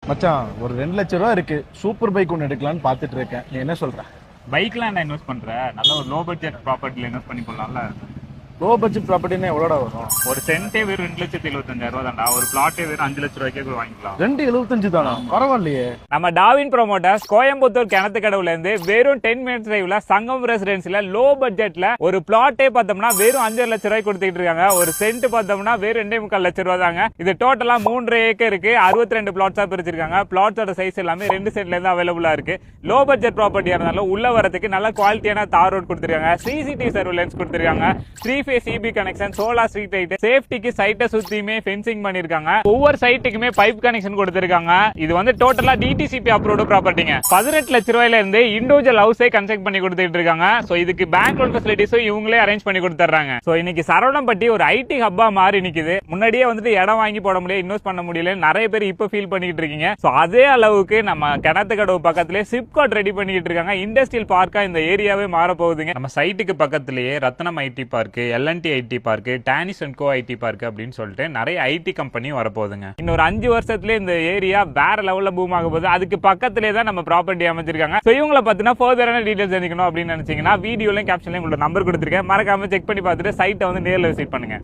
மச்சான் ஒரு 2 லட்சம் ரூபா இருக்கு. சூப்பர் பைக் ஒன்று எடுக்கலாம்னு பார்த்துட்டு இருக்கேன். நீ என்ன சொல்ற? பைக்லாம் என்ன இன்வெஸ்ட் பண்ற? நல்ல ஒரு லோ பட்ஜெட் ப்ராப்பர்ட்டில இன்வெஸ்ட் பண்ணி போடலாம்ல. லோ பட்ஜெட் ப்ராப்பர்ட்டினா எவ்வளோடா வரும்? ஒரு சென்டே வெறும் 2,75,000 தான்டா. ஒரு பிளாட்டே வெறும் 5 லட்ச ரூபாய்க்கே கூட வாங்கிக்கலாம். 2,75 தானா? பரவாயில்லையே. நம்ம டாவின் ப்ரோமோட்டர்ஸ் கோயம்புத்தூர் கிணத்து கடவுல இருந்து வெறும் 10 மினிட்ஸ் டிரைவ்ல சங்கம் ரெசிடென்சில லோ பட்ஜெட்ல ஒரு பிளாட்டே பார்த்தோம்னா வெறும் 5 லட்ச ரூபாய் கொடுத்துட்டு இருக்காங்க. ஒரு சென்ட் பார்த்தோம்னா வெறும் 2.25 லட்சம் ரூபாய் தாங்க. இது டோட்டலா 3 ஏக்கர் இருக்கு. 62 பிளாட்ஸா பிரிச்சிருக்காங்க. பிளாட்ஸோட சைஸ் எல்லாமே 2 சென்ட்ல இருந்து அவைலபிளா இருக்கு. லோ பட்ஜெட் ப்ராப்பர்ட்டியா இருந்தாலும் உள்ள வரதுக்கு நல்ல குவாலிட்டியான தார் ரோட் கொடுத்திருக்காங்க. சிசிடிவி சர்வேலன்ஸ் கொடுத்திருக்காங்க. 3 face EB connection, solar street light, சேஃப்டிக்கு சைட்டை சுத்தியுமே ஃபென்சிங் பண்ணிருக்காங்க. ஒவ்வொரு சைட்டுக்குமே பைப் கனெக்ஷன் கொடுத்திருக்காங்க. இது வந்து டோட்டலா டிடிசிபி அப்ரூவ்டு ப்ராப்பர்ட்டிங்க. 18 லட்ச ரூபாயில இருந்து இண்டிவிஜுவல் ஹவுஸே கன்ஸ்ட்ரக்ட் பண்ணி கொடுத்துட்டு இருக்காங்க. சோ இதுக்கு பேங்க் லோன் ஃபெசிலிட்டிஸும் இவங்களே அரேஞ்ச் பண்ணி கொடுத்துறாங்க. சோ இன்னைக்கு சரவணம்பட்டி ஒரு ஐடி ஹப்பா மாறி நிக்குது. முன்னாடியே வந்துட்டு இடம் வாங்கி போட முடியல, இன்வெஸ்ட் பண்ண முடியல, நிறைய பேர் இப்ப ஃபீல் பண்ணிட்டு இருக்கீங்க. சோ அதே அளவுக்கு நம்ம கிணத்துக்கடவு பக்கத்திலே சிப்காட் ரெடி பண்ணிட்டு இருக்காங்க. இண்டஸ்ட்ரியல் பார்க்கா இந்த ஏரியாவே மாற போகுதுங்க. நம்ம சைட்டுக்கு பக்கத்திலேயே Ratnam IT park, L and T IT park, டானிஸ் அண்ட் கோ ஐடி பார்க் அப்படின்னு சொல்லிட்டு நிறைய ஐடி கம்பெனி வரப்போகுதுங்க. இன்னொரு 5 வருஷத்துல இந்த ஏரியா வேற லெவல்ல பூம் ஆக போகுது. அதுக்கு பக்கத்திலே தான் நம்ம ப்ராப்பர்ட்டி அமைச்சிருக்காங்க. சோ இவங்களை பத்தினா ஃபர்தரான டீடைல்ஸ் தெரிஞ்சுக்கணும் அப்படின்னு நினைச்சீங்கன்னா வீடியோலயும் கேப்ஷன்லயும் உங்களோட நம்பர் கொடுத்துருக்கேன். மறக்காம செக் பண்ணி பார்த்துட்டு சைட்டை வந்து நேரில் விசிட் பண்ணுங்க.